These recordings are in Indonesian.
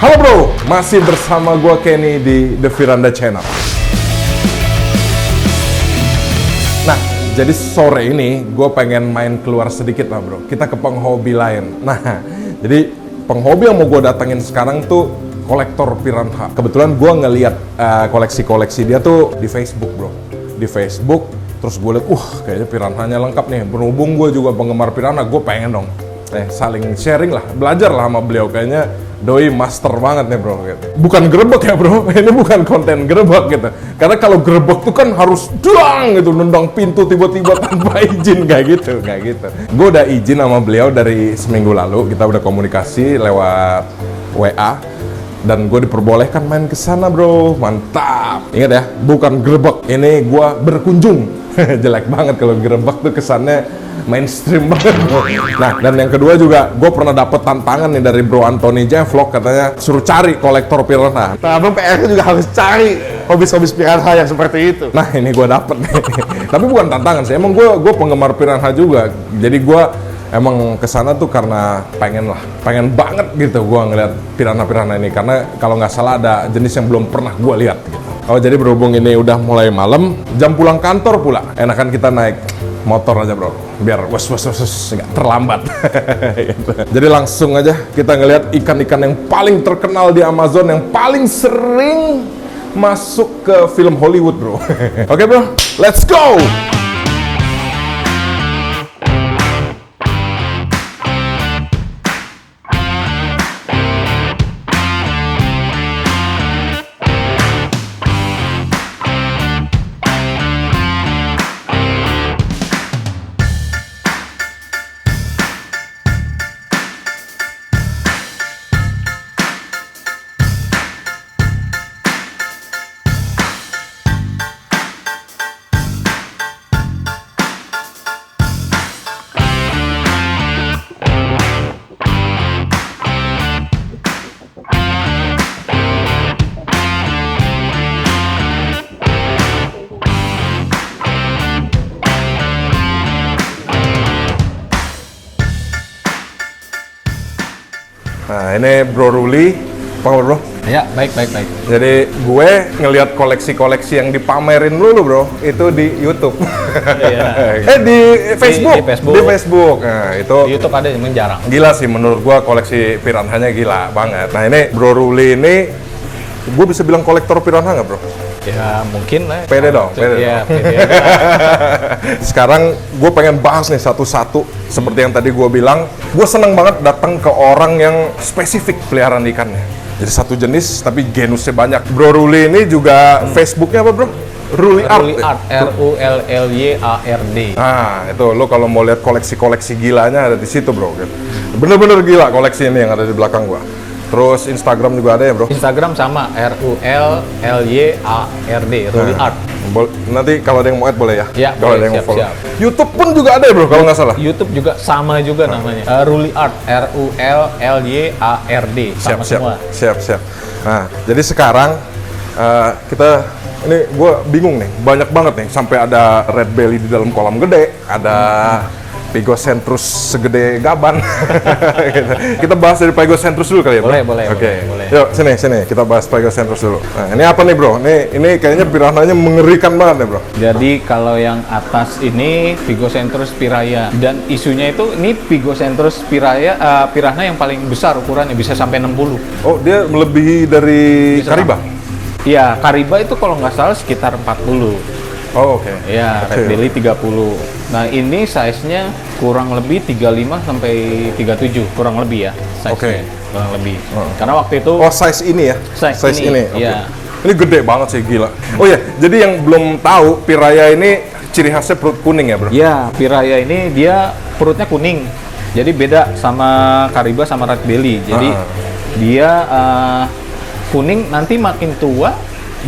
Halo bro, masih bersama gua Kenny di The Firanda Channel. Nah, jadi sore ini gue pengen main keluar sedikit lah bro. Kita ke penghobi lain. Nah, jadi penghobi yang mau gue datengin sekarang tuh kolektor piranha. Kebetulan gue ngeliat koleksi-koleksi dia tuh di Facebook bro. Di Facebook, terus gue liat, kayaknya piranhanya lengkap nih. Berhubung gue juga penggemar piranha, gue pengen dong saling sharing lah, belajar lah sama beliau. Kayaknya doi master banget nih bro gitu. Bukan gerebek ya bro, ini bukan konten gerebek gitu. Karena kalau gerebek tuh kan harus duang gitu, nendang pintu tiba-tiba tanpa izin, kayak gitu. Gue udah izin sama beliau dari seminggu lalu, kita udah komunikasi lewat WA. Dan gue diperbolehkan main ke sana bro, mantap. Ingat ya, bukan gerebek, ini gue berkunjung. Jelek banget kalau gerebek tuh kesannya mainstream banget. Nah, dan yang kedua juga, gue pernah dapet tantangan nih dari Bro Anthony Jevlog, katanya suruh cari kolektor piranha. Nah, abang PR juga harus cari hobis-hobis piranha yang seperti itu. Nah, ini gue dapet nih. Tapi bukan tantangan sih, emang gue penggemar piranha juga. Jadi gue emang kesana tuh karena pengen banget gitu gue ngeliat piranha ini. Karena kalau nggak salah ada jenis yang belum pernah gue lihat gitu. Oh, jadi berhubung ini udah mulai malam, jam pulang kantor pula, enakan kita naik motor aja bro, biar nggak terlambat. Jadi langsung aja kita ngelihat ikan-ikan yang paling terkenal di Amazon, yang paling sering masuk ke film Hollywood bro. Oke bro, let's go! Nah, ini Bro Ruli, apa kabar bro? Ya, baik. Jadi gue ngelihat koleksi-koleksi yang dipamerin dulu bro, itu di YouTube. Iya. Di Facebook. Di Facebook. Nah, itu Di YouTube ada yang jarang. gila sih menurut gue, koleksi piranhanya gila banget. Nah, ini Bro Ruli ini, gue bisa bilang kolektor piranha nggak bro? Ya, mungkin lah. Pede dong. Pede. Sekarang gue pengen bahas nih satu-satu. Seperti yang tadi gue bilang, gue seneng banget datang ke orang yang spesifik peliharaan ikannya. Jadi satu jenis tapi genusnya banyak. Bro Ruli ini juga Facebooknya apa bro? Ruli Art. Ruli Art, RULLYARD. Nah, itu lo kalau mau lihat koleksi-koleksi gilanya ada di situ bro. Gitu. Bener-bener gila koleksi ini yang ada di belakang gua. Terus Instagram juga ada ya bro? Instagram sama, RULLYARD, Ruli Art. Nanti kalau ada yang mau add boleh ya? Ya, kalau ada yang siap, mau follow. siap. YouTube pun juga ada ya bro kalau nggak salah? YouTube juga sama juga namanya. Ruli Art, RULLYARD. Sama semua. Siap. Nah, jadi sekarang ini gue bingung nih, banyak banget nih, sampai ada red belly di dalam kolam gede, ada Pygocentrus segede gaban. Kita bahas dari Pygocentrus dulu kali ya bro? Boleh. Oke. Yuk sini kita bahas Pygocentrus dulu. Nah, ini apa nih bro? Ini kayaknya piranhanya mengerikan banget nih bro. Jadi kalau yang atas ini Pygocentrus piraya, dan isunya itu ini Pygocentrus piraya, piranha yang paling besar ukurannya, bisa sampai 60. Oh, dia melebihi dari Bisa Kariba? Iya, Kariba itu kalau nggak salah sekitar 40. Oh, oke. Iya, red belly 30. Nah, ini size-nya kurang lebih 35 sampai 37, kurang lebih ya size-nya. Oke. Kurang lebih. Karena waktu itu Oh, size ini ya? Size ini, Oke. iya. Ini gede banget sih, gila. Oh ya, jadi yang belum tahu, piraya ini ciri khasnya perut kuning ya, bro? Iya, piraya ini dia perutnya kuning. Jadi beda sama Kariba sama red belly. Jadi dia kuning, nanti makin tua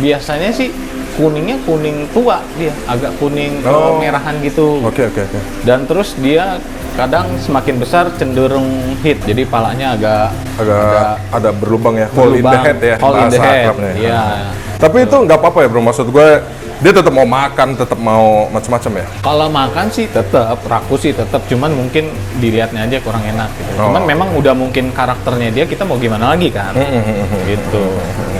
biasanya sih kuningnya kuning tua, dia agak kuning merahan gitu. Oke. Dan terus dia Kadang semakin besar cenderung hit, jadi palanya agak Ada berlubang ya, hole in the berlubang. head ya, Hole in the bahasa head, akrabnya. iya. Tapi itu nggak apa-apa ya bro, maksud gue dia tetap mau makan, tetap mau macam-macam ya. Kalau makan sih tetap, rakus sih tetap, cuman mungkin dilihatnya aja kurang enak gitu. Oh. Cuman memang udah mungkin karakternya dia, kita mau gimana lagi kan? Gitu.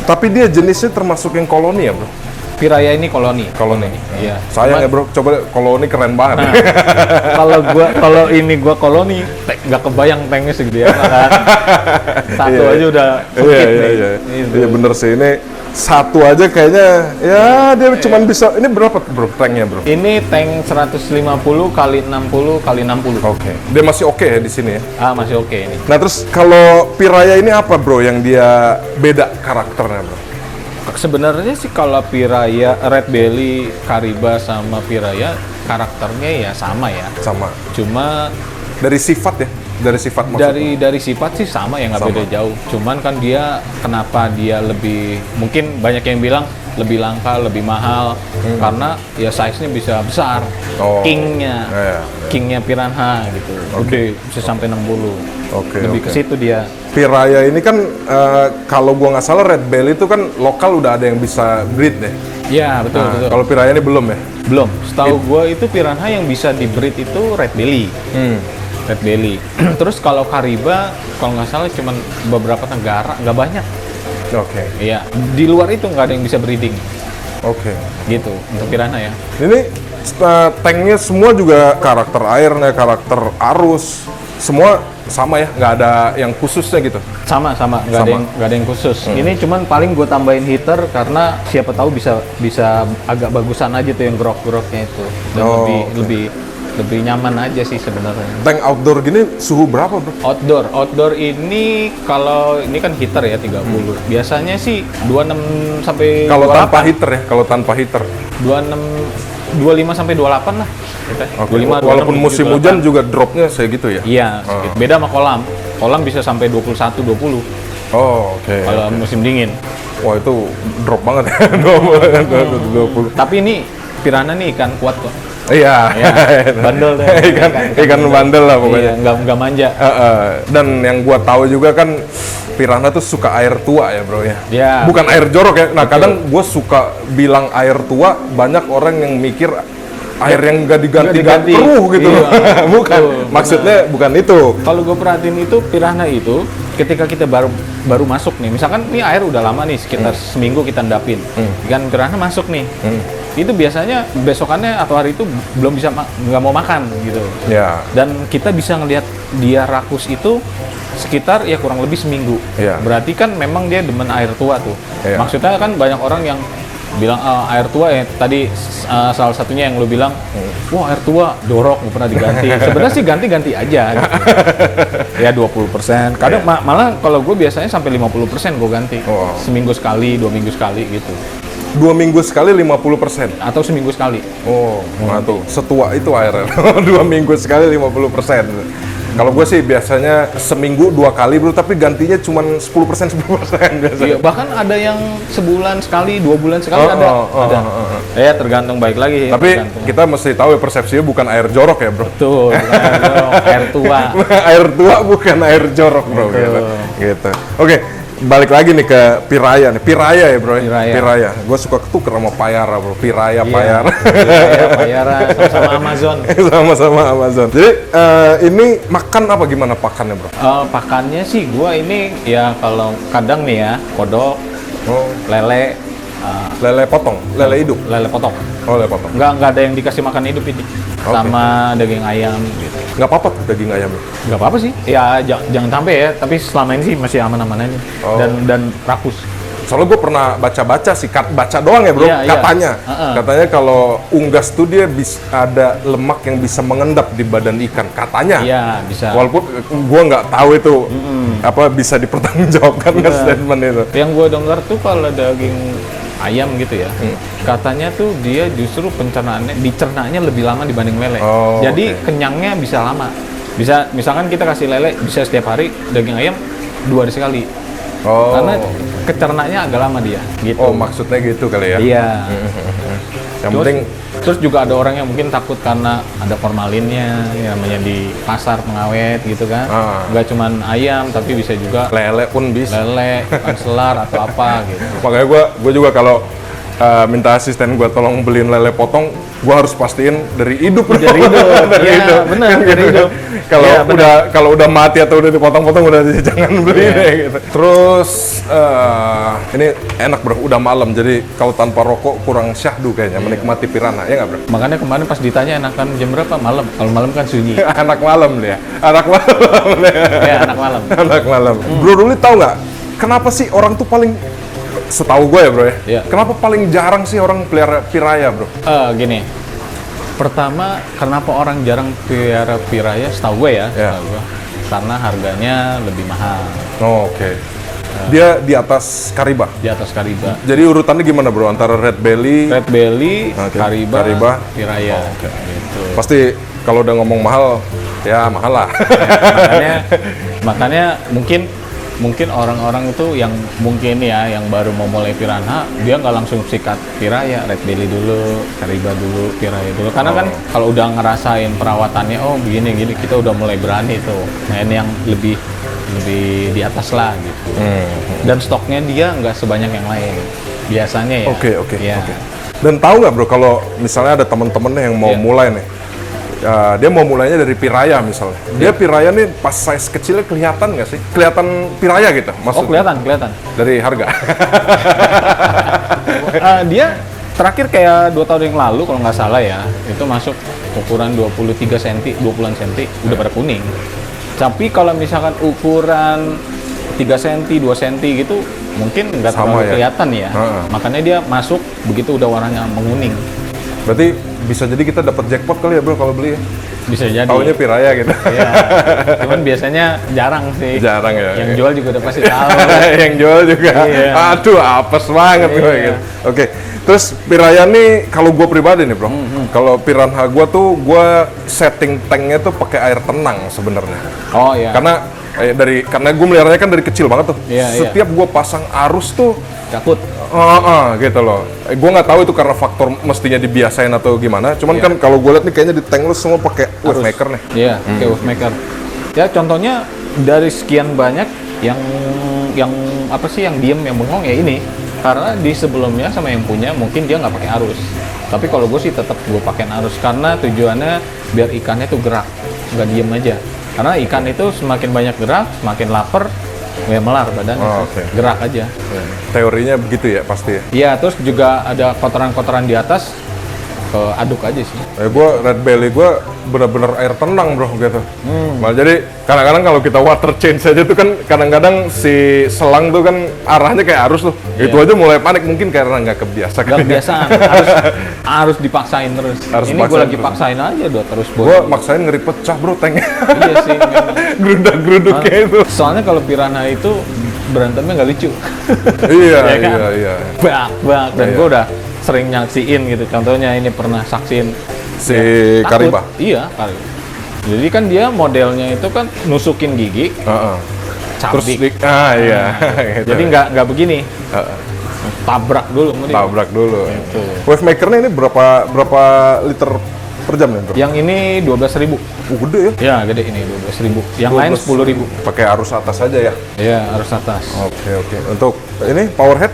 Tapi dia jenisnya termasuk yang koloni ya bro? Piraya ini koloni. Koloni. Iya. Sayang ya bro, coba koloni keren banget. Nah, kalau ini gua koloni, nggak kebayang tanknya segede apa kan. Satu Iya, aja udah Iya, sempit iya, nih. iya. Gitu. Iya bener sih, ini satu aja kayaknya, ya dia cuman bisa, ini berapa bro tanknya bro? Ini tank 150 kali 60 kali 60. Oke. Dia masih oke ya di sini ya? Masih oke ini. Nah terus kalau Piraya ini apa bro yang dia beda karakternya bro? Sebenarnya sih kalau Piraya, Red Belly, Kariba sama Piraya karakternya ya sama ya. Sama. Cuma Dari sifat ya? Dari sifat maksudnya? dari sifat sih sama ya, nggak Sama. beda jauh. Cuman kan dia kenapa dia lebih, mungkin banyak yang bilang lebih langka, lebih mahal karena ya size-nya bisa besar. Oh. Kingnya, Iya. Kingnya Piranha gitu. Gede, bisa sampai 60. Oke, Lebih oke. ke situ dia. Piraya ini kan kalau gua nggak salah Red Belly itu kan lokal udah ada yang bisa breed deh. Ya betul Nah, betul. kalau Piraya ini belum ya? Belum. Setahu gue itu Piranha yang bisa di breed itu Red Belly. Red Belly. Terus kalau Kariba, kalau nggak salah cuma beberapa negara, nggak banyak. Oke. Iya. Di luar itu nggak ada yang bisa breeding. Oke. Gitu untuk Piranha ya. Ini tanknya semua juga karakter airnya, karakter arus, semua sama ya, nggak ada yang khususnya gitu. Sama nggak ada Sama. yang khusus. Ini cuman paling gue tambahin heater karena siapa tahu bisa agak bagusan aja tuh yang grok-groknya itu. Dan Oh, lebih nyaman aja sih sebenarnya. Tank outdoor gini suhu berapa bro? Outdoor ini kalau ini kan heater ya 30. Biasanya sih 26 sampai Kalau 28. tanpa heater ya, kalau tanpa heater. 25 sampai 28 lah. Gitu. Oke. 25, 26, Walaupun musim 28. hujan juga dropnya segitu ya? Iya, segitu. Beda sama kolam. Kolam bisa sampai 21 20 Oh, oke. kalau musim dingin. Wah itu drop banget ya, 20. Tapi ini Piranha nih ikan kuat kok. Iya. Ya, bandel deh. ikan bandel lah pokoknya. Iya, nggak manja. Dan yang gua tahu juga kan Piranha tuh suka air tua ya bro ya. Ya. Bukan air jorok ya. Nah kadang gua suka bilang air tua, banyak orang yang mikir air yang gak diganti-ganti Nggak diganti. keruh gitu. Iya, Bukan. betul, Maksudnya bukan itu. Kalau gue perhatiin itu Piranha itu ketika kita baru masuk nih, misalkan nih air udah lama nih sekitar seminggu kita endapin, ikan Piranha masuk nih, itu biasanya besokannya atau hari itu belum bisa nggak mau makan gitu. Ya. Dan kita bisa ngelihat dia rakus itu sekitar ya kurang lebih seminggu. Iya. Berarti kan memang dia demen air tua tuh. Iya. Maksudnya kan banyak orang yang bilang air tua ya tadi salah satunya yang lu bilang, wah air tua jorok nggak pernah diganti. Sebenarnya sih ganti-ganti aja. Gitu. Ya 20%. Kadang malah kalau gue biasanya sampai 50% gue ganti. Wow. Seminggu sekali, 2 minggu sekali gitu. 2 minggu sekali 50%. Atau seminggu sekali. Oh, nah tuh setua itu airnya. 2 minggu sekali 50%. Kalau gue sih biasanya seminggu 2 kali bro, tapi gantinya cuma 10% biasanya. Iya, bahkan ada yang sebulan sekali, 2 bulan sekali ada. Ya tergantung baik lagi. Tapi tergantung. kita mesti tahu ya persepsinya bukan air jorok ya bro. Betul, bukan air jorok, air tua. Air tua bukan air jorok bro. Betul. Gitu. Oke, balik lagi nih ke Piraya nih. Piraya ya bro. Piraya. Gue suka ketuker sama Payara bro. Piraya, Iya, Payara. Payara sama Amazon. Sama-sama Amazon. Jadi ini makan apa gimana pakannya bro? Pakannya sih gua ini ya kalau kadang nih ya kodok, Oh, lele, lele potong, lele hidup. lele potong. Oh, lele potong. Nggak ada yang dikasih makan hidup ini. Oke. Sama daging ayam gitu. Nggak apa-apa tuh daging ayamnya. Nggak apa-apa sih. Ya jangan sampai ya. Tapi selama ini sih masih aman-aman aja. Oh. Dan rakus. Soalnya gue pernah baca-baca sih, baca doang ya bro, Iya, iya. katanya. Heeh. Katanya kalau unggas tuh dia ada lemak yang bisa mengendap di badan ikan, katanya. Iya bisa. Walaupun gue nggak tahu itu apa bisa dipertanggungjawabkan nggak Iya. statement itu. Yang gue dengar tuh kalau daging ayam gitu ya, katanya tuh dia justru dicernanya lebih lama dibanding lele. Oh, Jadi oke. kenyangnya bisa lama. Bisa misalkan kita kasih lele bisa setiap hari, daging ayam 2 hari sekali. Oh. Karena kecernanya agak lama dia. Gitu. Oh maksudnya gitu kali ya. Iya. Yang Terus- penting Terus juga ada orang yang mungkin takut karena ada formalinnya, ya, namanya di pasar pengawet gitu kan. Nggak cuman ayam, tapi bisa juga Lele pun bisa. lele, ikan selar atau apa gitu. Makanya gue juga kalau minta asisten gue tolong beliin lele potong, gue harus pastiin dari hidup. Dari hidup. Dari Iya, hidup. benar, Kan dari gitu. hidup. Kalau Iya, benar. udah mati atau udah dipotong-potong udah jangan beli Iya. deh gitu. Terus ini enak bro, udah malam jadi kalau tanpa rokok kurang syahdu kayaknya menikmati piranha, ya nggak bro? Makanya kemarin pas ditanya enakan jam berapa? Malam. Kalau malam kan sunyi. Anak malam dia, anak malam dia. Ya, anak malam. Anak malam. Bro Ruli tahu nggak kenapa sih orang tuh paling, setahu gue ya bro ya, Iya. kenapa paling jarang sih orang pelihara piraya bro? Gini. Pertama, kenapa orang jarang pelihara piraya? Setahu gue ya, Ya. setahu gue. Karena harganya lebih mahal Oh, oke. Dia di atas Kariba. di atas Kariba. Jadi urutannya gimana bro? Antara red belly, Red belly, Oke. Kariba, Kariba. piraya. Gitu. pasti kalau udah ngomong mahal, ya mahal lah. Makanya mungkin orang-orang itu yang mungkin ya yang baru mau mulai piranha, dia nggak langsung sikat piraya, red belly dulu, Kariba dulu, piraya dulu. Karena kan kalau udah ngerasain perawatannya, oh begini gini, kita udah mulai berani tuh. Nah ini yang lebih di atas lah gitu. Dan stoknya dia nggak sebanyak yang lain biasanya ya. Oke, oke, Ya. oke. Dan tahu nggak bro, kalau misalnya ada temen-temennya yang mau Iya. mulai nih, dia mau mulainya dari piraya misalnya. Dia piraya nih pas size kecilnya kelihatan nggak sih? Kelihatan piraya gitu Oh maksudnya? kelihatan. Dari harga. Dia terakhir kayak 2 tahun yang lalu kalau nggak salah ya, itu masuk ukuran 23 cm, 20-an cm, udah pada kuning. Tapi kalau misalkan ukuran 3 cm, 2 cm gitu, mungkin nggak Sama terlalu ya? kelihatan ya. Heeh. Makanya dia masuk begitu udah warnanya menguning. Berarti bisa jadi kita dapat jackpot kali ya bro kalau beli ya? Bisa jadi. Taunya piraya gitu. Iya. Cuman biasanya jarang sih. Jarang ya. Yang jual juga udah pasti tahu. Yang jual juga. Iya. Aduh, apes banget gue Iya. gitu. Oke. Terus piraya nih kalau gue pribadi nih bro, kalau piranha gue tuh gue setting tanknya tuh pakai air tenang sebenarnya. Oh iya. Karena gue meliharanya kan dari kecil banget tuh. Iya, iya. Setiap gue pasang arus tuh, Takut. gitu loh. Gue nggak tahu itu karena faktor mestinya dibiasain atau gimana. Cuman kan kalau gue lihat nih kayaknya di tank lu semua pakai wave maker nih. Iya, kayak wave maker. Ya contohnya dari sekian banyak yang apa sih yang diem yang bengong ya ini. Karena di sebelumnya sama yang punya mungkin dia nggak pakai arus. Tapi kalau gue sih tetap gue pakai arus karena tujuannya biar ikannya tuh gerak, nggak diem aja. Karena ikan itu semakin banyak gerak, semakin lapar, ya melar badannya. Oh, oke. Gerak aja. Teorinya begitu ya pasti ya. Iya, terus juga ada kotoran-kotoran di atas, aduk aja sih. Gue red belly gue bener-bener air tenang bro gitu. Malah jadi kadang-kadang kalau kita water change aja tuh kan kadang-kadang si selang tuh kan arahnya kayak arus tuh. Iya. Itu aja mulai panik mungkin karena nggak kebiasa. Gak kebiasaan, harus dipaksain terus. Harus Ini gue paksain lagi terus. paksain aja udah terus Gue maksain ngeri pecah bro tanknya. Iya sih. memang. Gerudak-geruduknya itu. Soalnya kalau piranha itu berantemnya nggak lucu. Iya, Ya kan? iya. Bak. Dan Iya. gue udah sering nyaksiin gitu. Contohnya ini pernah saksiin Si takut. Kariba. Iya, Kariba. Jadi kan dia modelnya itu kan nusukin gigi, Heeh. Terus cabik. iya. Gitu. Jadi nggak begini. Heeh. Tabrak dulu. kemudian. Tabrak dulu. Gitu. Wave makernya ini berapa liter per jam nih bro? Yang ini 12.000. Gede ya. Ya, gede ini 12.000. Yang lain 10.000. Pakai arus atas aja ya. Iya, harus atas. Oke. Untuk ini powerhead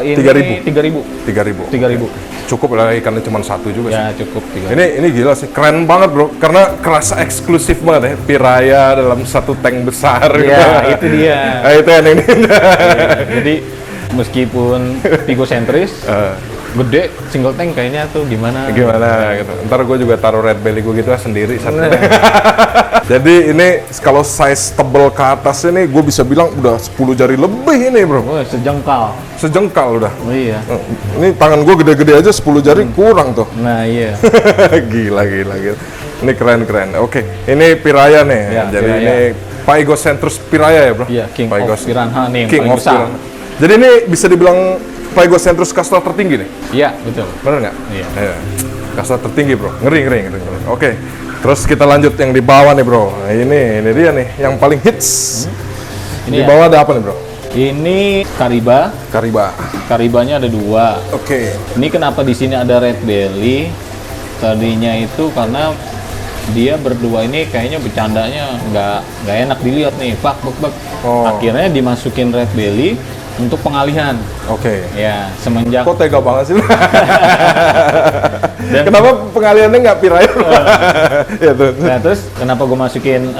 Ini 3.000. 3.000. 3.000. Cukup lah ikannya cuma satu juga sih. Ya, cukup 3.000. Ini gila sih, keren banget bro. Karena kerasa eksklusif banget ya, piraya dalam satu tank besar. Iya, itu dia. Nah, itu yang ini. Iya, jadi meskipun pigosentris, gede single tank kayaknya tuh gimana? Gimana gitu. Ntar gue juga taruh red belly gue gitu lah sendiri. Satu. Jadi ini kalau size tebel ke atas ini gue bisa bilang udah 10 jari lebih ini bro. Oh, sejengkal. Sejengkal udah. Oh iya. Ini tangan gue gede-gede aja 10 jari kurang tuh. Nah iya. gila. Ini keren. Oke, ini piraya nih. Ya, Jadi piraya. ini Paigocentrus piraya ya bro? Iya, King of Paigos. Piranha nih, yang King paling of besar. Piranha. Jadi ini bisa dibilang Paigocentrus kasta tertinggi nih? Iya, betul. Bener nggak? Iya. Kasta tertinggi bro, ngeri. Oke, terus kita lanjut yang di bawah nih bro. Nah, ini dia nih, yang paling hits. Ini Di ya. bawah ada apa nih bro? Ini Kariba. Kariba. Karibanya ada 2. Oke. Ini kenapa di sini ada red belly? tadinya itu karena dia berdua ini kayaknya bercandanya nggak enak dilihat nih, bak. Oh. Akhirnya dimasukin red belly untuk pengalihan. Oke. Ya, semenjak Kok tega banget sih lu? Kenapa pengaliannya nggak Piraya? Ya tuh. Nah, terus kenapa gue masukin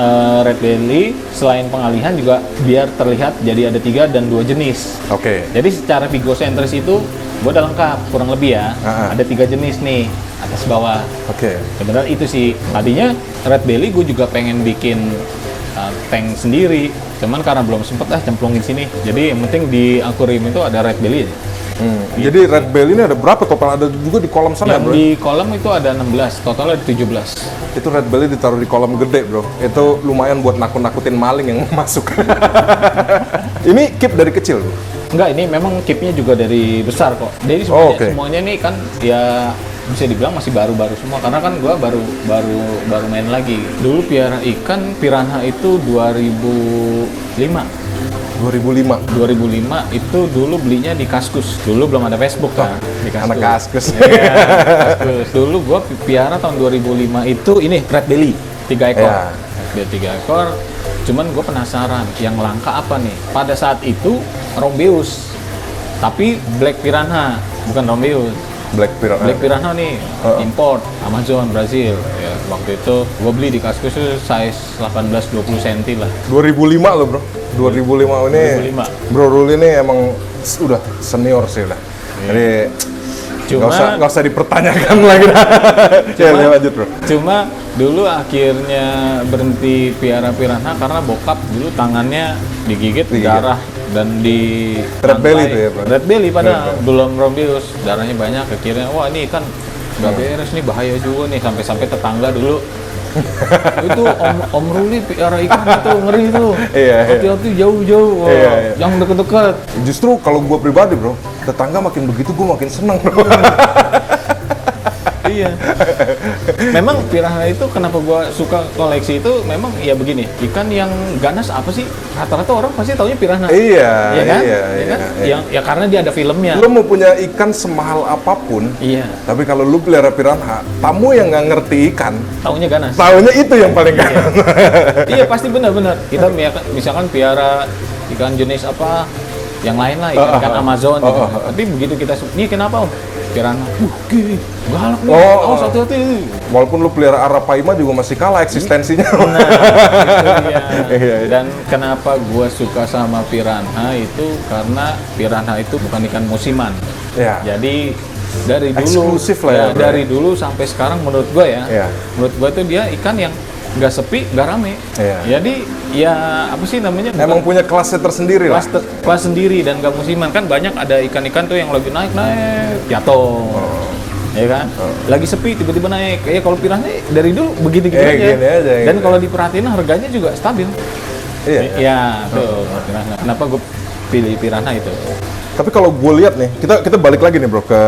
red belly? Selain pengalihan juga biar terlihat jadi ada 3 dan 2 jenis. Oke. Jadi secara vigosentris itu gue udah lengkap, kurang lebih ya. Ada 3 jenis nih, atas bawah. Oke. Sebenarnya itu sih. Tadinya red belly gue juga pengen bikin tank sendiri. Cuman karena belum sempet cemplungin sini. Jadi yang penting di akuarium itu ada red belly aja. Jadi red belly ini ada berapa total? Ada juga di kolam sana ya, Yang bro? di kolam itu ada 16, totalnya ada 17. Itu red belly ditaruh di kolam gede, bro. Itu lumayan buat nakut-nakutin maling yang mau masuk. Ini keep dari kecil, bro? Enggak, ini memang keepnya juga dari besar kok. Jadi semuanya nih kan ya bisa dibilang masih baru-baru semua karena kan gua baru main lagi. Dulu piara ikan piranha itu 2005. 2005 itu dulu belinya di Kaskus. Dulu belum ada Facebook kan. Di Kaskus. Anak Kaskus. Iya, Kaskus. Dulu gua piara tahun 2005 itu ini red belly 3 ekor. Ya. Red belly 3 ekor. Cuman gue penasaran yang langka apa nih. Pada saat itu Rombeus. Tapi black piranha, bukan Rombeus. Black Piranha. Black piranha nih import Amazon Brazil. Ya, waktu itu gue beli di Kaskus itu size 18-20 cm lah. 2005 loh, bro. 2005 ini 2005. Bro Rul ini emang udah senior sih udah. Jadi nggak usah dipertanyakan lagi. Ya, lanjut, bro. Cuma dulu akhirnya berhenti piara piranha karena bokap dulu tangannya digigit. Darah dan di red belly itu ya, bro? Red belly padahal belum Rombeus, darahnya banyak. Akhirnya wah ini kan nggak beres nih, bahaya juga nih, sampai tetangga dulu itu Om Ruli piara ikan itu ngeri tuh. Hati-hati jauh-jauh. Jangan deket-deket. Justru kalau gue pribadi, bro, tetangga makin begitu gue makin seneng, bro. Iya. Memang piranha itu kenapa gua suka koleksi itu memang ya begini, ikan yang ganas apa sih? Rata-rata orang pasti taunya piranha. Iya, ya kan? iya, kan? iya. Ya karena dia ada filmnya. Lu mau punya ikan semahal apapun, Iya. tapi kalau lu pelihara piranha, tamu yang nggak ngerti ikan, Taunya ganas. taunya itu yang paling ganas. Iya pasti benar-benar. Kita misalkan piara ikan jenis apa yang lain lah, ikan Amazon. Gitu. Tapi begitu kita ini kenapa Om? Piranha. Gini, galak nih. Awas hati-hati. Walaupun lu pelihara Arapaima juga masih kalah eksistensinya. Nah, itu dia. Dan kenapa gua suka sama piranha itu karena piranha itu bukan ikan musiman. Iya. Jadi dari dulu Eksklusif lah ya, bro. dari dulu sampai sekarang menurut gua ya. Iya. Menurut gua itu dia ikan yang nggak sepi, nggak rame. Iya. Jadi ya apa sih namanya? Emang punya kelasnya tersendiri lah. Kelas sendiri dan nggak musiman. Kan banyak ada ikan-ikan tuh yang lagi naik jatuh. Ya kan? Lagi sepi tiba-tiba naik. Ya kalau piranha dari dulu begitu-gitu aja. Gini aja. Dan kalau diperhatiin harganya juga stabil. Iya. Ya, tuh piranha. Kenapa gue pilih piranha itu? Tapi kalau gue lihat nih, kita balik lagi nih, bro, ke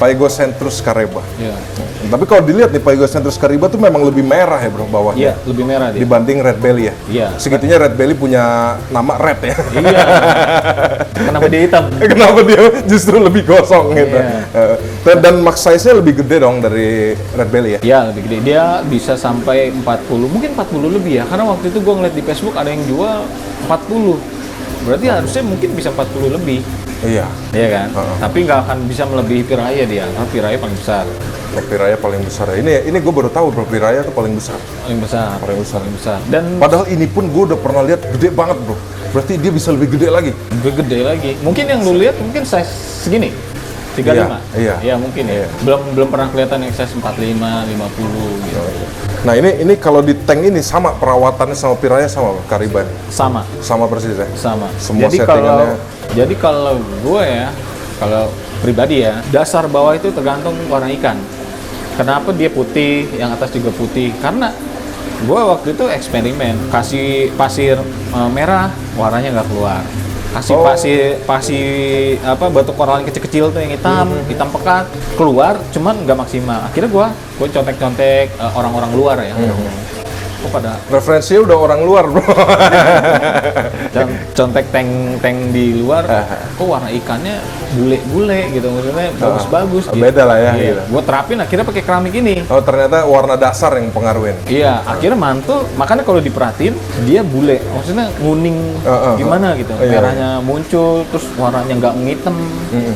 Paigocentrus careba. Iya. Tapi kalau dilihat nih Paigocentrus careba tuh memang lebih merah ya, bro, bawahnya. Iya, lebih merah dia. Dibanding red belly ya. Iya. Segitunya red belly punya nama red ya. Iya. Kenapa dia hitam? Kenapa dia justru lebih gosong gitu. Iya. Dan max size-nya lebih gede dong dari red belly ya. Iya, lebih gede. Dia bisa sampai 40, mungkin 40 lebih ya. Karena waktu itu gue ngeliat di Facebook ada yang jual 40. Berarti harusnya mungkin bisa 40 lebih. Iya. Iya kan? Tapi nggak akan bisa melebihi piraya dia. Karena piraya paling besar. Piraya paling besar ya. Ini gue baru tahu, bro, piraya tuh paling besar. Paling besar. Paling besar. Paling besar. Dan Padahal ini pun gue udah pernah lihat gede banget, bro. Berarti dia bisa lebih gede lagi. lebih gede lagi. Mungkin yang lu lihat mungkin size segini. 35. Iya. Iya, mungkin ya. Belum pernah kelihatan yang size 45, 50 gitu. Nah ini kalau di tank ini sama perawatannya sama piraya sama Kariban. Sama Persis ya. sama. Semua Jadi settingannya. kalau gue ya, kalau pribadi ya, dasar bawah itu tergantung warna ikan. Kenapa dia putih, yang atas juga putih? Karena gue waktu itu eksperimen, kasih pasir merah, warnanya nggak keluar. Kasih pasir apa batu koral yang kecil-kecil tuh yang hitam pekat, keluar, cuman nggak maksimal. Akhirnya gue contek-contek orang-orang luar ya. kok pada Referensinya udah orang luar, bro. contek tank di luar, kok warna ikannya bule-bule gitu, maksudnya bagus-bagus gitu. Beda lah ya, Iya. gitu. Gue terapin akhirnya pakai keramik ini. Oh, ternyata warna dasar yang pengaruhin. Iya, akhirnya mantul. Makanya kalau diperhatiin dia bule, maksudnya nguning gimana gitu. Iya. Merahnya muncul, terus warnanya nggak ngitem.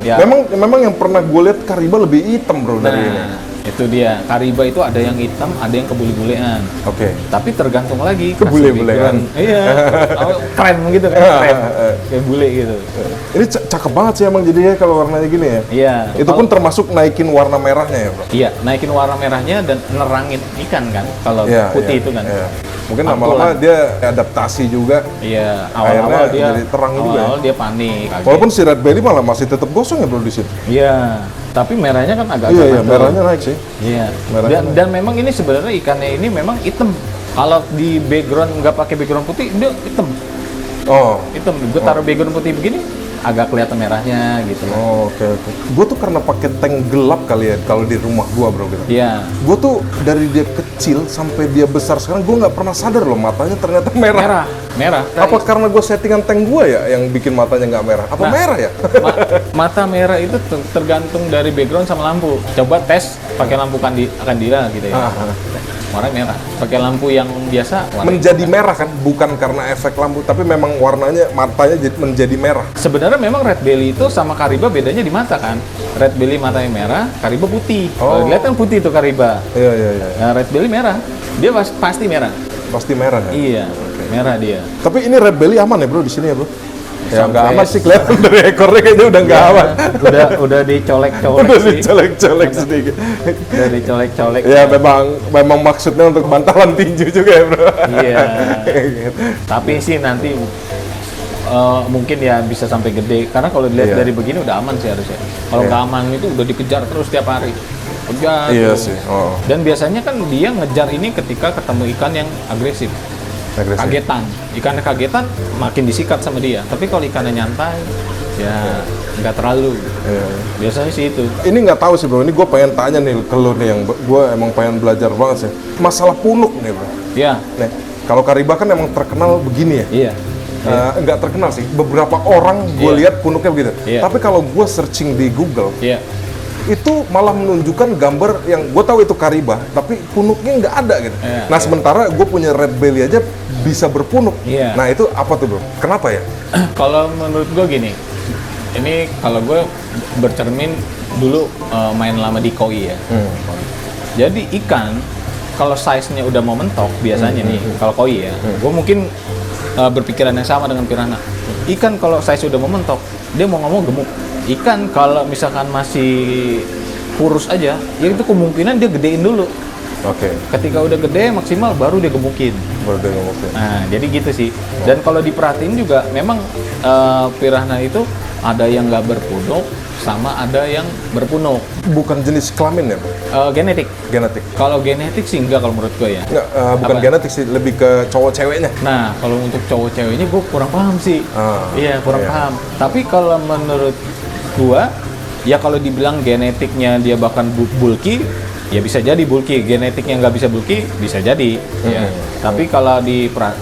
Ya. Memang yang pernah gue lihat Kariba lebih hitam, bro, dari ini. Itu dia. Kariba itu ada yang hitam, ada yang kebule-bulean. Oke. Tapi tergantung lagi. Kebule-bulean. Iya. Keren gitu kan, keren. Kayak bule gitu. Ini cakep banget sih emang jadinya kalau warnanya gini ya. Iya. Itu pun termasuk naikin warna merahnya ya, bro. Iya, naikin warna merahnya dan nerangin ikan kan. Kalau Iya, putih iya, itu kan. iya. Mungkin Mantul lama-lama lah. dia adaptasi juga. Iya, Akhirnya awal-awal dia jadi terang juga ya. awal dia panik. kaget. Walaupun si red belly malah masih tetap gosong ya, bro, di situ. Iya, tapi merahnya kan agak Iya, mantul. merahnya naik sih. Iya. Merahnya Dan memang ini sebenarnya ikannya ini memang hitam. Kalau di background nggak pakai background putih, dia hitam. Oh. Hitam. Gue taruh background putih begini, agak kelihatan merahnya gitu. Oh, oke. Gue tuh karena pakai tank gelap kali ya kalau di rumah gua, bro, gitu. Iya. Gue tuh dari dia kecil sampai dia besar sekarang gue nggak pernah sadar loh matanya ternyata merah. Merah. Apa karena gue settingan tank gue ya yang bikin matanya nggak merah? Apa Nah, merah ya? Mata merah itu tergantung dari background sama lampu. Coba tes pakai lampu kandila gitu ya. Warna merah. Pakai lampu yang biasa warna Menjadi merah kan, bukan karena efek lampu, tapi memang warnanya matanya menjadi merah. Sebenarnya memang red belly itu sama kariba bedanya di mata kan. Red belly matanya merah, kariba putih. Oh. Kalau dilihat kan putih itu kariba. Iya, iya, iya. Nah, red belly merah. Dia pasti merah. Pasti merah ya. Iya, merah dia. Tapi ini red belly aman ya, bro, di sini ya, bro? Ya Sampai- nggak aman sih, kelihatan dari ekornya kayaknya udah nggak aman. Udah dicolek-colek Udah sih. dicolek-colek sedikit. Udah dicolek-colek. Ya memang maksudnya untuk bantalan tinju juga ya, bro. Iya. Tapi sih nanti mungkin ya bisa sampai gede. Karena kalau dilihat Iya. dari begini udah aman sih harusnya. Kalau Iya. nggak aman itu udah dikejar terus tiap hari. Kejar. Iya terus. sih. Oh. Dan biasanya kan dia ngejar ini ketika ketemu ikan yang agresif. Agresif. Kagetan. Ikannya kagetan makin disikat sama dia. Tapi kalau ikannya nyantai ya nggak terlalu. Iya. Biasanya sih itu. Ini nggak tahu sih, bro. Ini gue pengen tanya nih ke lu nih, yang gue emang pengen belajar banget sih. Masalah punuk nih, bro. Ya, Nih, kalau Kariba kan emang terkenal begini ya. iya. Nggak terkenal sih. Beberapa orang gue Iya. lihat punuknya begitu. Iya. Tapi kalau gue searching di Google, Iya. itu malah menunjukkan gambar yang gue tahu itu Kariba, tapi punuknya nggak ada gitu. Iya, Nah, iya. sementara gue punya red belly aja bisa berpunuk. Iya. Nah, itu apa tuh, bro? Kenapa ya? Kalau menurut gue gini, ini kalau gue bercermin dulu main lama di koi ya. Jadi ikan kalau size-nya udah mau mentok biasanya nih kalau koi ya, gue mungkin berpikiran yang sama dengan piranha. Ikan kalau size udah mau mentok, dia mau nggak mau gemuk. Ikan kalau misalkan masih kurus aja, ya itu kemungkinan dia gedein dulu. Oke, Ketika udah gede maksimal baru dia gemukin. baru dia ngomongin. Nah, jadi gitu sih. Dan kalau diperhatiin juga, memang piranha itu ada yang nggak berpunuk, sama ada yang berpunuk. Bukan jenis kelamin ya, bro? Genetik. Genetik. Kalau genetik sih enggak kalau menurut gue ya. Nggak, bukan Apa? genetik sih, lebih ke cowok ceweknya. Nah, kalau untuk cowok ceweknya gue kurang paham sih. Iya, kurang iya. paham. Tapi kalau menurut gue, ya kalau dibilang genetiknya dia bahkan bulky, ya bisa jadi bulky. Genetiknya nggak bisa bulky, bisa jadi. Ya. Tapi kalau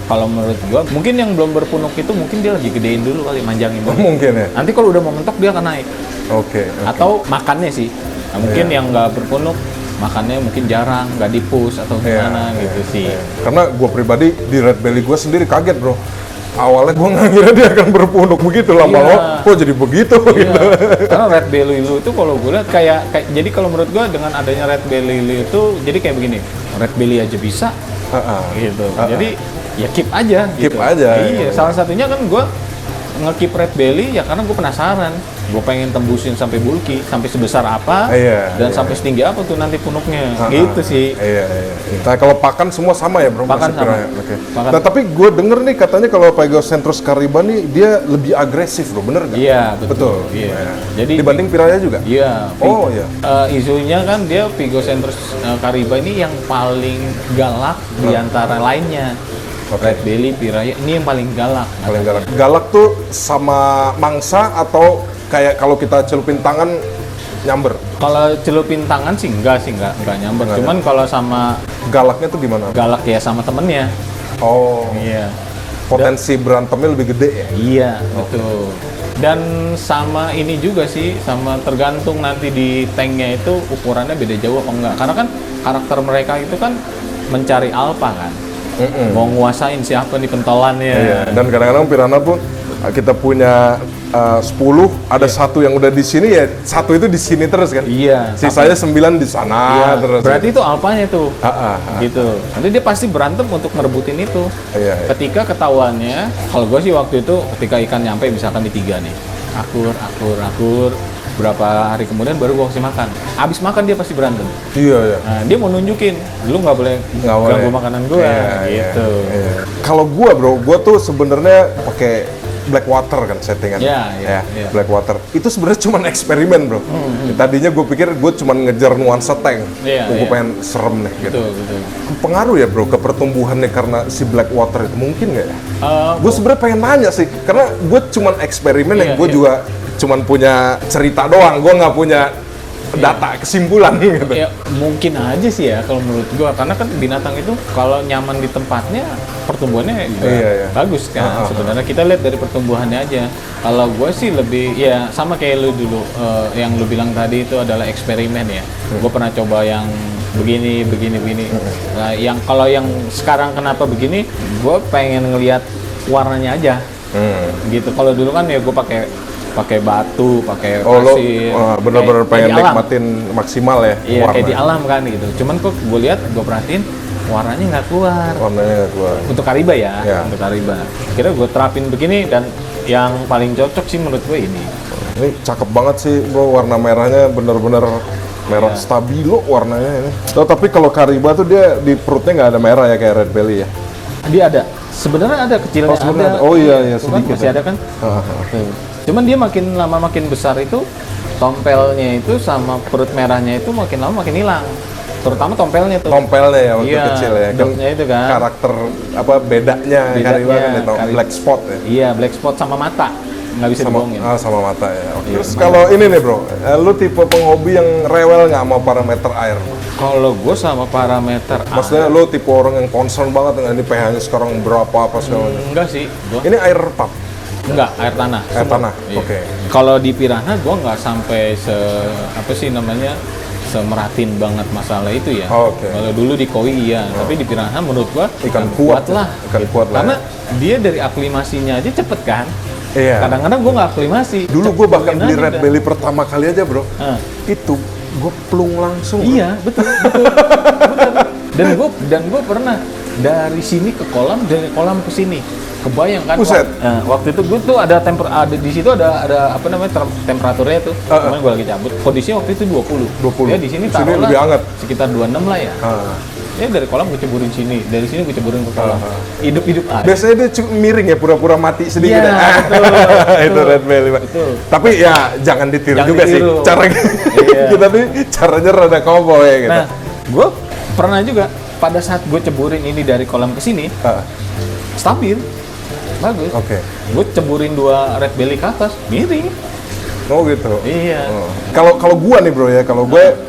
kalau menurut gue, mungkin yang belum berpunuk itu mungkin dia lagi gedein dulu kali, manjangin dulu. Mungkin ya. Nanti kalau udah mau mentok dia akan naik. Oke. Atau makannya sih. Nah, mungkin yang nggak berpunuk, makannya mungkin jarang, nggak dipus atau gimana gitu sih. Karena gue pribadi di red belly gue sendiri kaget, bro. Awalnya gue nggak kira dia akan berpunuk begitu, lama-lama kok jadi begitu gitu. Karena red belly lu itu kalau gue lihat kayak jadi kalau menurut gue dengan adanya red belly lu itu jadi kayak begini, red belly aja bisa gitu. Jadi ya keep aja Keep gitu. aja. Iya, salah satunya kan gue nge-keep red belly ya karena gue penasaran. Gue pengen tembusin sampai bulky, sampai sebesar apa, dan sampai setinggi apa tuh nanti punuknya. Gitu sih. Iya. Nah, kalau pakan semua sama ya, bro? Pakan Masih sama. piranha. Oke. Pakan. Nah, tapi gue denger nih katanya kalau Pygoscentrus cariba nih dia lebih agresif, bro. Bener nggak? Iya, betul. Iya. Nah, Jadi dibanding piranha juga? iya. Oh, iya. Isunya kan dia Pygoscentrus cariba ini yang paling galak di antara lainnya. Oke. Red belly, piranha ini yang paling galak. Paling galak. Galak tuh sama mangsa atau kayak kalau kita celupin tangan nyamber? Kalau celupin tangan sih enggak nyamber. Enggak Cuman kalau sama Galaknya tuh gimana? Galak ya sama temennya. Oh, Iya. potensi berantemnya lebih gede ya? Iya, betul. Dan sama ini juga sih, sama tergantung nanti di tanknya itu ukurannya beda jauh apa enggak. Karena kan karakter mereka itu kan mencari alpha kan. Mau nguasain siapa nih pentolannya. Iya, dan kadang-kadang piranha pun kita punya 10, ada satu yang udah di sini ya, satu itu di sini terus kan? Iya. Sisanya 9 di sana Iya, terus. berarti itu alpanya tuh. Ah. Gitu. Nanti dia pasti berantem untuk ngerebutin itu. Iya. Ketika ketahuannya, kalau gue sih waktu itu ketika ikan nyampe misalkan di 3 nih, akur, berapa hari kemudian baru gue kasih makan. Abis makan dia pasti berantem. Iya. Nah, dia mau nunjukin, lu nggak boleh ganggu makanan gue, gitu. Iya. Kalau gua bro, gua tuh sebenarnya pakai Blackwater kan settingan. Iya. Blackwater. Itu sebenarnya cuma eksperimen bro. Tadinya gue pikir gue cuma ngejar nuansa tank. Gue pengen serem nih gitu. Betul. Pengaruh ya bro ke pertumbuhannya karena si Blackwater itu mungkin nggak ya? Gue Sebenarnya pengen nanya sih, karena gue cuma eksperimen yang gue juga cuman punya cerita doang, gue nggak punya data kesimpulan gitu. Ya mungkin aja sih ya kalau menurut gua, karena kan binatang itu kalau nyaman di tempatnya pertumbuhannya juga bagus kan. Sebenarnya kita lihat dari pertumbuhannya aja. Kalau gua sih lebih ya sama kayak lu dulu yang lu bilang tadi itu adalah eksperimen ya. Gua pernah coba yang begini. Nah, yang kalau yang sekarang kenapa begini? Gua pengen ngelihat warnanya aja. Gitu. Kalau dulu kan ya gua pakai batu, pakai pasir. Bener-bener pengen nikmatin maksimal ya. Iya, warna. kayak di alam kan gitu. Cuman kok gue lihat, gue perhatiin warnanya nggak keluar. Warnanya nggak keluar. Untuk Kariba ya, untuk Kariba. Kira gue terapin begini dan yang paling cocok sih menurut gue ini. Ini cakep banget sih bro, warna merahnya bener-bener merah stabilo warnanya ini. Tapi kalau Kariba tuh dia di perutnya nggak ada merah ya kayak Red Belly ya? Dia ada. Sebenarnya ada kecilnya ada. Oh iya Tuh kan, sedikit. masih ada kan? Tuh. Cuman dia makin lama makin besar itu tompelnya itu sama perut merahnya itu makin lama makin hilang. Terutama tompelnya tuh. Tompelnya ya waktu kecil ya. Dotnya itu kan. Karakter apa bedanya Kariba kan itu black spot ya. Iya, black spot sama mata. Nggak bisa dibohongin. Sama mata ya. Terus kalau ini nih bro, lu tipe penghobi yang rewel nggak sama parameter air? Kalau gue sama parameter Maksudnya lu tipe orang yang concern banget dengan ini pH-nya sekarang berapa apa segala macam? enggak sih. Ini air pump? Enggak, air tanah. Air tanah, Iya. oke. Kalau di Piranha gue nggak sampai semeratin banget masalah itu ya. Oke. Kalau dulu di Koi iya, tapi di Piranha menurut gue Ikan kuat lah. Ikan kuat lah. Karena dia dari aklimasinya aja cepet kan. Iya. Kadang-kadang gue nggak aklimasi. Dulu gue bahkan beli Cepet Red aja. Belly pertama kali aja bro. Itu gue plung langsung. Bro. Iya, betul. Dan gue pernah dari sini ke kolam, dari kolam ke sini. Kebayang kan? Buset. Waktu itu gue tuh ada di situ ada apa namanya temperaturnya tuh. Kemarin gue lagi cabut. Kondisinya waktu itu 20. Ya di sini taruhlah lebih hangat. sekitar 26 lah ya. Ya dari kolam gue ceburin sini, dari sini gue ceburin ke kolam. Hidup-hidup aja. Biasanya dia miring ya, pura-pura mati sedikit. Iya, ya. betul. Itu Red Belly. Pak. Betul. Tapi ya jangan ditiru Jangan juga ditiru. sih. Caranya, tapi caranya rada cowboy gitu. Nah, gue pernah juga pada saat gue ceburin ini dari kolam ke sini, stabil, bagus. Oke. Gue ceburin 2 Red Belly ke atas, miring. Oh gitu. Iya. Kalau gua nih bro ya, kalau gue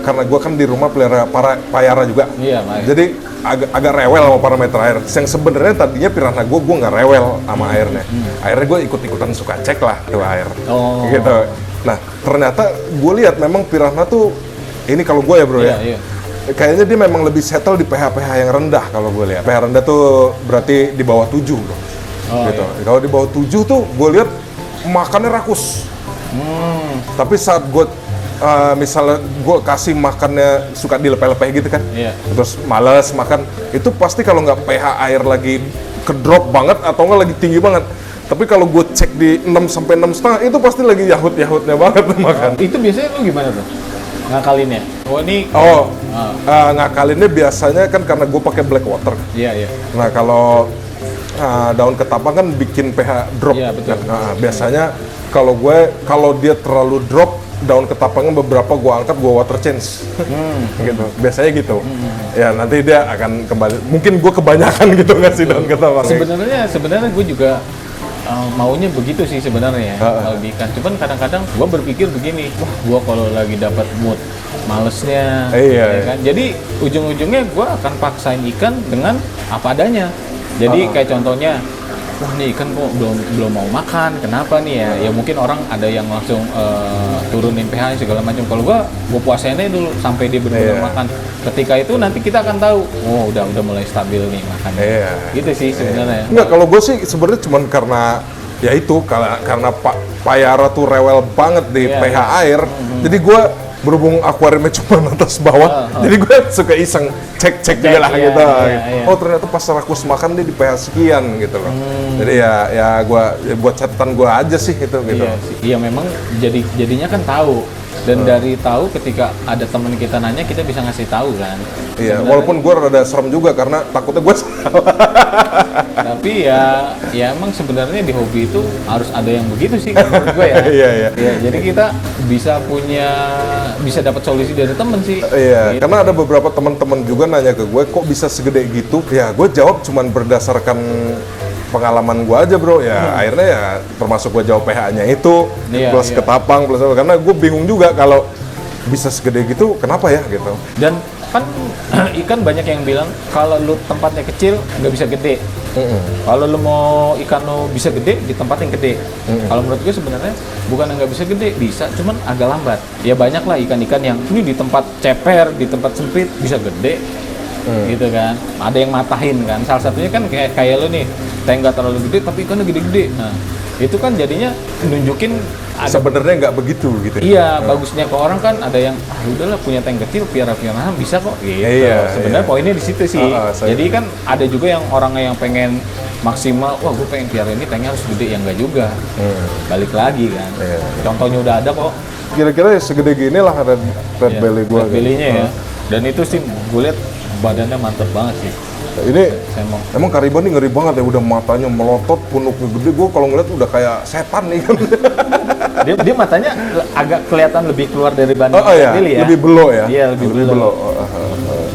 karena gua kan di rumah pelihara payara juga. Iya, baik. Jadi agak rewel sama parameter air. Yang sebenarnya tadinya piranha gue nggak rewel sama airnya. Akhirnya gue ikut-ikutan suka cek lah tuh air. Oh. Gitu. Nah ternyata gue lihat memang piranha tuh ini kalau gue ya bro ya. Iya. Kayaknya dia memang lebih settle di pH-pH yang rendah kalau gue lihat. pH rendah tuh berarti di bawah 7 bro. Gitu. Iya. Kalau di bawah 7 tuh gue lihat makannya rakus. Tapi saat gue misalnya gue kasih makannya suka dilepeh-lepeh gitu kan, terus males makan, itu pasti kalau nggak pH air lagi kedrop banget atau nggak lagi tinggi banget. Tapi kalau gue cek di 6 sampai 6,5 itu pasti lagi yahut-yahutnya banget makan. Itu biasanya lu gimana tuh? Ngakalinnya? Ngakalinnya biasanya kan karena gue pakai Blackwater. Iya. Nah kalau daun ketapang kan bikin pH drop. Iya, betul. Nah, biasanya kalau dia terlalu drop, daun ketapangnya beberapa gua angkat, gua water change. Gitu. Biasanya gitu. Ya nanti dia akan kembali. Mungkin gua kebanyakan gitu ngasih daun ketapang. Sebenarnya gue juga maunya begitu sih sebenarnya kalau di ikan. Cuman kadang-kadang gue berpikir begini, wah gue kalau lagi dapat mood malesnya, Iya, ya kan? Jadi ujung-ujungnya gue akan paksain ikan dengan apa adanya. Jadi kayak contohnya, wah nih ikan kok belum mau makan, kenapa nih ya? Ya mungkin orang ada yang langsung turunin pH segala macam. Kalau gue puasainnya dulu sampai dia benar-benar Iya. makan. Ketika itu nanti kita akan tahu, oh udah mulai stabil nih makannya. Iya. Gitu sih sebenarnya. Enggak, kalau gue sih sebenarnya cuman karena ya itu karena Pak Yara tuh rewel banget di Iya, pH air. Jadi gue berhubung akuariumnya cuma atas bawah, jadi gue suka iseng cek juga lah Iya, gitu. iya. Oh ternyata pas rakus makan dia di pH sekian gitu loh. Jadi ya gue buat catatan gue aja sih itu gitu. Iya sih. Iya memang jadinya kan tahu. Dan dari tahu ketika ada teman kita nanya kita bisa ngasih tahu kan. Iya, Sebenarnya. walaupun gue rada serem juga karena takutnya gue salah. Tapi ya emang sebenarnya di hobi itu harus ada yang begitu sih kalau menurut gue ya. Iya. Ya, jadi kita bisa dapat solusi dari temen sih. Iya, Gitu. karena ada beberapa teman-teman juga nanya ke gue, kok bisa segede gitu? Ya, gue jawab cuman berdasarkan pengalaman gue aja bro. Ya, akhirnya ya termasuk gue jawab pH-nya itu, Iya, plus iya. ketapang, plus apa. Karena gue bingung juga kalau bisa segede gitu, kenapa ya gitu? Dan kan ikan banyak yang bilang kalau lu tempatnya kecil nggak bisa gede. Kalau lu mau ikan lu bisa gede di tempat yang gede. Kalau menurut gue sebenarnya bukan nggak bisa gede, bisa, cuman agak lambat. Ya banyak lah ikan-ikan yang ini di tempat ceper, di tempat sempit bisa gede. Gitu kan. Ada yang matahin kan. Salah satunya kan kayak lu nih, tank nggak terlalu gede tapi ikannya gede-gede. Nah, itu kan jadinya nunjukin Sebenarnya nggak begitu gitu. iya, bagusnya ke orang kan ada yang udahlah punya tank kecil piara-piaraan bisa kok gitu. Iya, Sebenarnya iya. poinnya di situ sih. Saya- Jadi kan ada juga yang orang yang pengen maksimal, wah gue pengen piara ini tanknya harus gede, yang enggak juga. Balik lagi kan. Iya. Contohnya udah ada kok. Kira-kira ya segede gini lah red Iya, belly gue. red belly-nya ya. Dan itu sih gue lihat badannya mantep banget sih. Ini Saya mau emang Kariba nih ngeri banget ya, udah matanya melotot, punuknya gede. Gue kalau ngeliat udah kayak setan nih kan. dia matanya agak kelihatan lebih keluar dari banding Oh iya, red belly ya. lebih belo ya. Iya, lebih belo. Oh.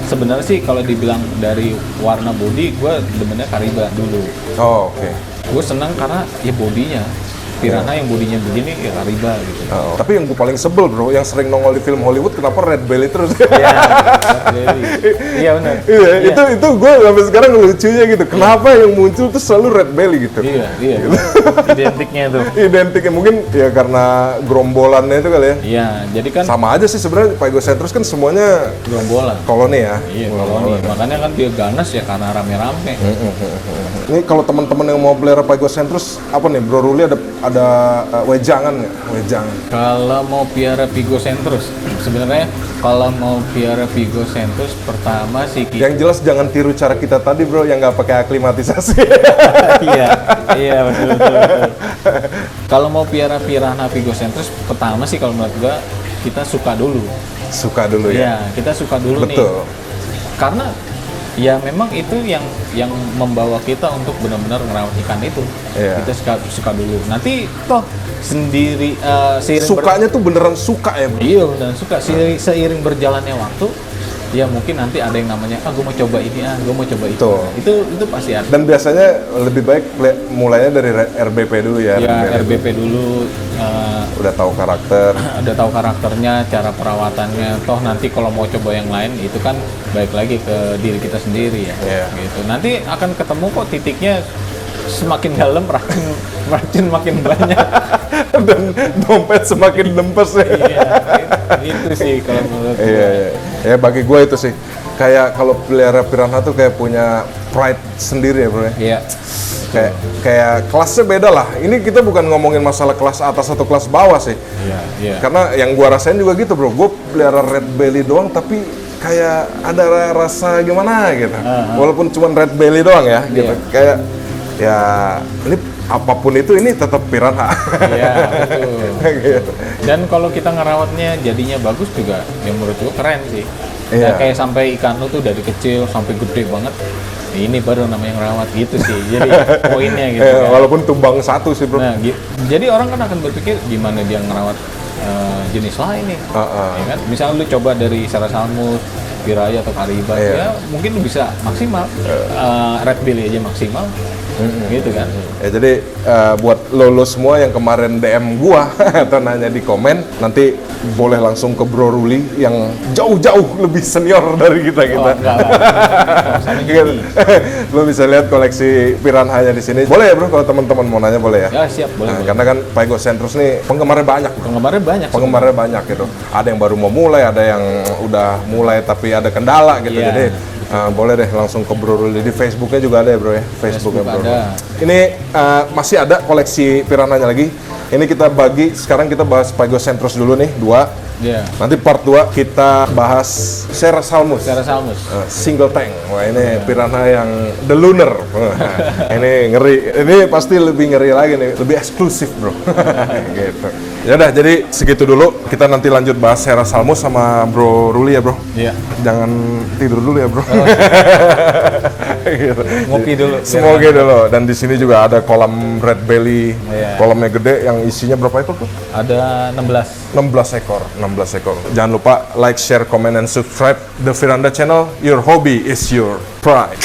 Sebenarnya sih kalau dibilang dari warna body, gue demennya Kariba dulu. Oh, oke. Gue senang karena ya bodinya, piranha yang bodinya begini ya Kariba gitu. Oh, tapi yang gue paling sebel bro, yang sering nongol di film Hollywood, kenapa red belly terus? Iya, iya benar. Iya, itu gue sampai sekarang lucunya gitu. Kenapa yang muncul tuh selalu red belly gitu? Iya. Identiknya tuh. Identiknya mungkin ya karena gerombolannya itu kali ya. Iya, jadi kan Sama aja sih sebenarnya Pygocentrus kan semuanya gerombolan. koloni ya. Iya, koloni. Makanya kan dia ganas ya karena rame-rame. Ini kalau teman-teman yang mau pelihara Pygocentrus apa nih Bro Ruli ada wejangan nggak? Wejangan. Kalau mau piara Pygocentrus, sebenarnya kalau mau piara Pygocentrus pertama sih Yang jelas jangan tiru cara kita tadi bro, yang nggak pakai aklimatisasi. iya betul. Kalau mau piara piranha Pygocentrus pertama sih kalau menurut gua kita suka dulu. Suka dulu ya. Iya, kita suka dulu nih. Betul. Karena ya memang itu yang membawa kita untuk benar-benar ngerawat ikan itu. Iya. Kita suka dulu. Nanti toh sendiri seiring Sukanya tuh beneran suka ya bro. Iya benar suka. Seiring berjalannya waktu, ya mungkin nanti ada yang namanya gue mau coba ini gue mau coba itu. Betul. Itu pasti ada. Dan biasanya lebih baik mulainya dari RBP dulu ya. Ya RBP dulu. Udah tahu karakter. Udah tahu karakternya, cara perawatannya. Toh nanti kalau mau coba yang lain itu kan baik lagi ke diri kita sendiri ya. Iya. Gitu. Nanti akan ketemu kok titiknya semakin dalam racun makin banyak. Dan dompet semakin dempes ya. Iya, itu sih kalau menurut gue. Iya. Ya bagi gue itu sih. Kayak kalau pelihara piranha tuh kayak punya pride sendiri ya bro ya. Iya. Kayak kelasnya beda lah. Ini kita bukan ngomongin masalah kelas atas atau kelas bawah sih. Iya. Karena yang gua rasain juga gitu bro. Gue pelihara red belly doang tapi kayak ada rasa gimana gitu. Walaupun cuma red belly doang ya gitu. Iya. Kayak ya ini apapun itu ini tetap piranha. Iya, betul. Gitu. Dan kalau kita ngerawatnya jadinya bagus juga, ya menurut gua keren sih. Iya. Nah, kayak sampai ikan lu tuh dari kecil sampai gede banget. Ini baru namanya ngerawat gitu sih. Jadi poinnya gitu. Kan. Walaupun tumbang satu sih bro. Nah, jadi orang kan akan berpikir gimana dia ngerawat jenis lain nih. Ya kan? Misalnya lu coba dari Sarasalmus, Piraya atau Kariba, Iya. ya mungkin lu bisa maksimal. Red belly aja maksimal. gitu kan. Ya jadi buat lo semua yang kemarin DM gua atau nanya di komen, nanti boleh langsung ke Bro Ruli yang jauh-jauh lebih senior dari kita. Oh, enggak lah. Sama Gitu. gini. Lo bisa lihat koleksi piranhanya di sini. Boleh ya bro, kalau teman-teman mau nanya boleh ya. Ya siap, boleh. Nah, boleh. karena kan Pygocentros nih penggemarnya banyak. Penggemarnya banyak. Penggemarnya banyak gitu. Ada yang baru mau mulai, ada yang udah mulai tapi ada kendala gitu. Iya. Jadi boleh deh langsung ke Bro Ruli. Di Facebooknya juga ada ya bro ya. Facebooknya Bro ada. Ruli. Ini masih ada koleksi piranhanya lagi. Ini kita bagi, sekarang kita bahas Pygocentros dulu nih, 2. Iya. Nanti part 2 kita bahas Cerassalmus. Cerassalmus. Single tank. Wah ini piranha yang the lunar. Wah, ini ngeri. Ini pasti lebih ngeri lagi nih, lebih eksklusif bro. Gitu. Ya udah, jadi segitu dulu. Kita nanti lanjut bahas Cerassalmus sama Bro Ruli ya bro. Iya. Jangan tidur dulu ya bro. Gitu. Ngopi dulu. Semoga dulu. Dan di sini juga ada kolam red belly. Iya. Kolamnya gede yang isinya berapa ekor tuh? Ada 16. 16 ekor. Jangan lupa like, share, comment, and subscribe The Firanda Channel. Your hobby is your pride.